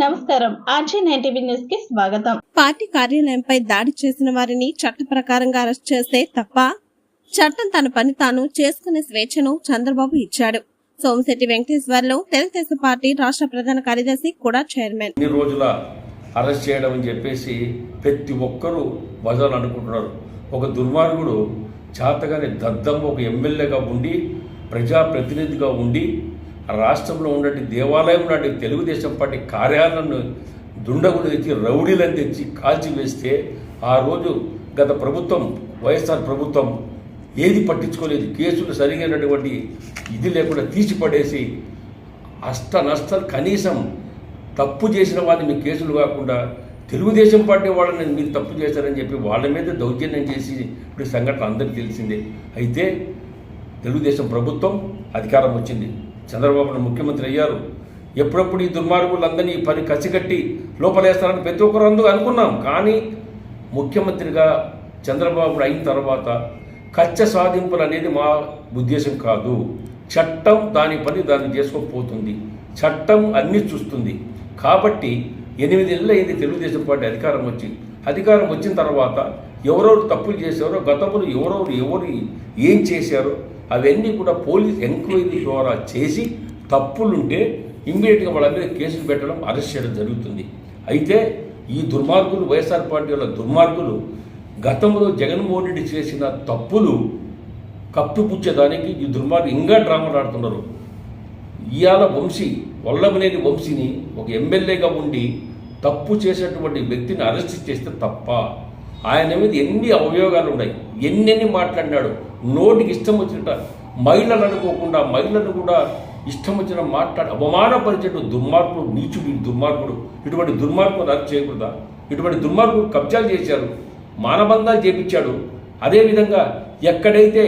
నమస్కారం. ఆర్జీ9 TV news కి స్వాగతం. పార్టీ కార్యాలయంపై దాడి చేసిన వారిని చట్ట ప్రకారంగా అరెస్ట్ చేస్తే తప్ప చట్టం తన పని తాను చేసుకునే స్వేచ్ఛను చంద్రబాబు ఇచ్చాడు. సోమిశెట్టి వెంకటేశ్వర్లు తెలుగుదేశం పార్టీ రాష్ట్ర ప్రధాన కార్యదర్శి కూడా చైర్మన్. ఇన్ని రోజుల అరెస్ట్ చేయడం అని చెప్పేసి ప్రతి ఒక్కరూ బజారు అనుకుంటున్నారు. ఒక దుర్మార్గుడు చేతగానే దద్దమ్మ ఒక ఎమ్మెల్యేగా ఉండి ప్రజాప్రతినిధిగా ఉండి రాష్ట్రంలో ఉన్నటువంటి దేవాలయం లాంటి తెలుగుదేశం పార్టీ కార్యాలయాలను దుండగులు తెచ్చి రౌడీలను తెచ్చి కాల్చివేస్తే ఆ రోజు గత ప్రభుత్వం వైఎస్ఆర్ ప్రభుత్వం ఏది పట్టించుకోలేదు. కేసులు సరిగైనటువంటి ఇది లేకుండా తీసిపడేసి నష్టాలు కనీసం తప్పు చేసిన వారిని మీ కేసులు కాకుండా తెలుగుదేశం పార్టీ వాళ్ళని మీరు తప్పు చేశారని చెప్పి వాళ్ళ మీద దౌర్జన్యం చేసి ఇప్పుడు సంఘటన అందరికీ తెలిసిందే. అయితే తెలుగుదేశం ప్రభుత్వం అధికారం వచ్చింది, చంద్రబాబు ముఖ్యమంత్రి అయ్యారు. ఎప్పుడప్పుడు ఈ దుర్మార్గులందరినీ ఈ పని కసిగట్టి లోపలేస్తారని ప్రతి ఒక్కరు అందుకు అనుకున్నాం. కానీ ముఖ్యమంత్రిగా చంద్రబాబు అయిన తర్వాత కచ్చ సాధింపులు అనేది మా ఉద్దేశం కాదు. చట్టం దాని పని దాన్ని చేసుకోకపోతుంది. చట్టం అన్నీ చూస్తుంది. కాబట్టి 8 నెలలు అయింది తెలుగుదేశం పార్టీ అధికారం వచ్చిన తర్వాత ఎవరెవరు తప్పులు చేశారో, గతంలో ఎవరు ఏం చేశారో అవన్నీ కూడా పోలీస్ ఎంక్వైరీ ద్వారా చేసి తప్పులుంటే ఇమ్మీడియట్గా వాళ్ళ మీద కేసులు పెట్టడం, అరెస్ట్ చేయడం జరుగుతుంది. అయితే ఈ దుర్మార్గులు, వైఎస్ఆర్ పార్టీ వాళ్ళ దుర్మార్గులు గతంలో జగన్మోహన్ రెడ్డి చేసిన తప్పులు కప్పిపుచ్చేదానికి ఈ దుర్మార్గులు ఇంకా డ్రామాలు ఆడుతున్నారు. ఇవాళ వల్లభనేని వంశీని ఒక ఎమ్మెల్యేగా ఉండి తప్పు చేసేటువంటి వ్యక్తిని అరెస్ట్ చేస్తే తప్ప? ఆయన మీద ఎన్ని అవయోగాలు ఉన్నాయి, ఎన్నెన్ని మాట్లాడినాడు. నోటికి ఇష్టం వచ్చినట్ట మహిళలు అనుకోకుండా మహిళలను కూడా ఇష్టం వచ్చిన అవమానపరిచేటు దుర్మార్గుడు, నీచుడు, దుర్మార్గుడు. ఇటువంటి దుర్మార్గుడు అరెస్ట్ చేయకూడదా? ఇటువంటి దుర్మార్గుడు కబ్జాలు చేశారు, మానబంధాలు చేపించాడు. అదేవిధంగా ఎక్కడైతే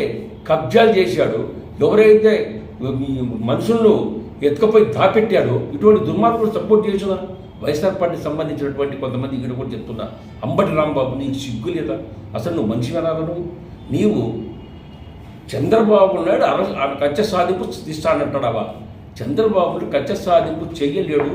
కబ్జాలు చేశాడు, ఎవరైతే మనుషులను ఎత్తుకపోయి దాపెట్టాడో ఇటువంటి దుర్మార్గుడు సపోర్ట్ చేసిన వైఎస్ఆర్ పార్టీకి సంబంధించినటువంటి కొంతమంది ఇక్కడ కూడా చెప్తున్నా, అంబటి రాంబాబు నీకు సిగ్గు లేదా? అసలు నువ్వు మంచి వినాలను? నీవు చంద్రబాబు నాయుడు కచ్చ సాధింపు తీస్తానంటాడావా? చంద్రబాబుని కచ్చ సాధింపు చెయ్యలేడు.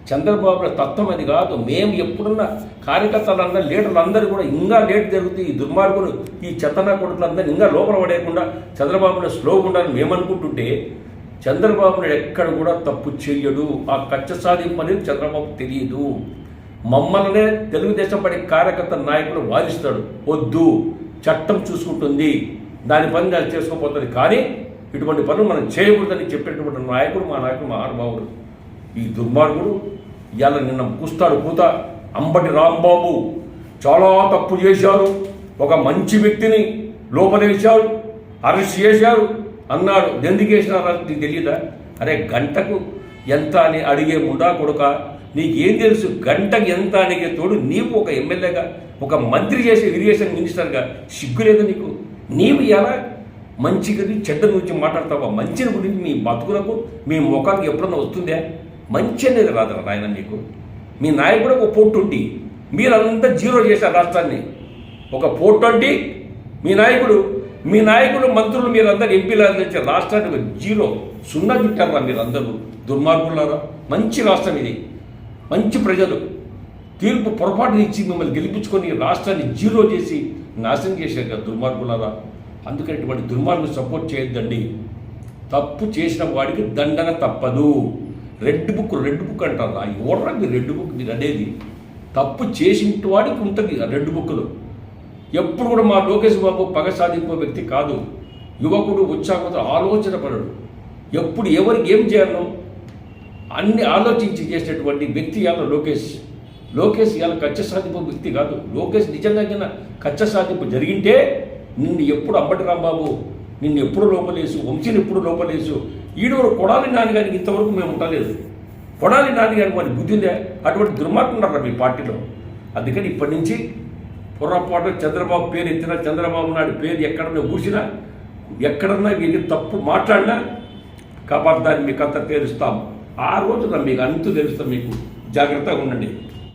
చంద్రబాబు తత్వం అది కాదు. మేము ఎప్పుడున్న కార్యకర్తలందరూ లీడర్లు అందరూ కూడా ఇంకా లేట్ జరుగుతుంది. ఈ దుర్మార్గులు, ఈ చెత్తనా కొడుకులందరూ ఇంకా లోపల పడేయకుండా చంద్రబాబుని స్లోగా ఉండాలని మేము అనుకుంటుంటే చంద్రబాబు నాయుడు ఎక్కడ కూడా తప్పు చెయ్యడు. ఆ కచ్చ సాధింపు అనేది చంద్రబాబు తెలియదు. మమ్మల్నే తెలుగుదేశం పార్టీ కార్యకర్త నాయకులు వాదిస్తాడు. వద్దు, చట్టం చూసుకుంటుంది, దాని పని దాన్ని చేసుకోపోతుంది, కానీ ఇటువంటి పనులు మనం చేయకూడదని చెప్పేటువంటి నాయకుడు మా మహానుభావుడు. ఈ దుర్మార్గుడు ఇవాళ నిన్న కూత అంబటి రాంబాబు చాలా తప్పు చేశారు, ఒక మంచి వ్యక్తిని లోపలేశారు, అరెస్ట్ చేశారు అన్నాడు. ఎందుకు వేసినారు నీకు తెలియదా? అరే గంటకు ఎంత అని అడిగే ముండా కొడుక, నీకేం తెలుసు? గంటకు ఎంత అడిగే తోడు నీవు ఒక ఎమ్మెల్యేగా, ఒక మంత్రి చేసే ఇరిగేషన్ మినిస్టర్గా సిగ్గు లేదు నీకు? నీవు ఎలా మంచిగా చెడ్డ గురించి మాట్లాడతావా? మంచిని గురించి మీ బతుకులకు, మీ ముఖానికి ఎప్పుడన్నా వస్తుందే? మంచి అనేది రాదురా నాయన నీకు. మీ నాయకుడు ఒక పోట్టుండి మీరంతా జీరో చేశారు రాష్ట్రాన్ని. ఒక పోట్టుండి మీ నాయకుడు మంత్రులు మీరందరూ ఎంపీలు తెచ్చారు, రాష్ట్రాన్ని జీరో సున్నా చుట్టారా మీరందరూ దుర్మార్గులారా. మంచి రాష్ట్రం ఇది, మంచి ప్రజలు తీర్పు పొరపాటుని ఇచ్చి మిమ్మల్ని గెలిపించుకొని రాష్ట్రాన్ని జీరో చేసి నాశనం చేశారు కదా దుర్మార్గులారా. అందుకని ఇటువంటి దుర్మార్గులు సపోర్ట్ చేయొద్దండి. తప్పు చేసిన వాడికి దండన తప్పదు. రెడ్ బుక్ అంటారు. ఎవడరా మీరు రెడ్ బుక్ మీరు అనేది? తప్పు చేసిన వాడికి ఉంటుంది రెడ్ బుక్లు. ఎప్పుడు కూడా మా లోకేష్ బాబు పగ సాధింపే వ్యక్తి కాదు. యువకుడు, ఉత్సాహంతో ఆలోచన పడడు. ఎప్పుడు ఎవరికి ఏం చేయాలో అన్ని ఆలోచించి చేసేటువంటి వ్యక్తి ఇవాళ లోకేష్ ఇవాళ కచ్చ సాధింపు వ్యక్తి కాదు. లోకేష్ నిజంగా కచ్చ సాధింపు జరిగింటే నిన్ను ఎప్పుడు అంబటి రాంబాబు నిన్ను ఎప్పుడు లోపలేసు, వంశీని ఎప్పుడు లోపలేసు, ఈడోడు కొడాలి నాన్నగారికి ఇంతవరకు మేము ఉండలేదు. కొడాలి నాన్నగారికి మరి బుద్ధి ఉందే? అటువంటి దుర్మార్గం ఉన్నారా మీ పార్టీలో? అందుకని ఇప్పటి నుంచి పొరపాటు చంద్రబాబు పేరు ఎత్తినా, చంద్రబాబు నాయుడు పేరు ఎక్కడన్నా ఊసినా, ఎక్కడన్నా వీరికి తప్పు మాట్లాడినా కబర్దాన్ని మీకు అంతా తెలుస్తాం. ఆ రోజున మీకు అంతు తెలుస్తాం. మీకు జాగ్రత్తగా ఉండండి.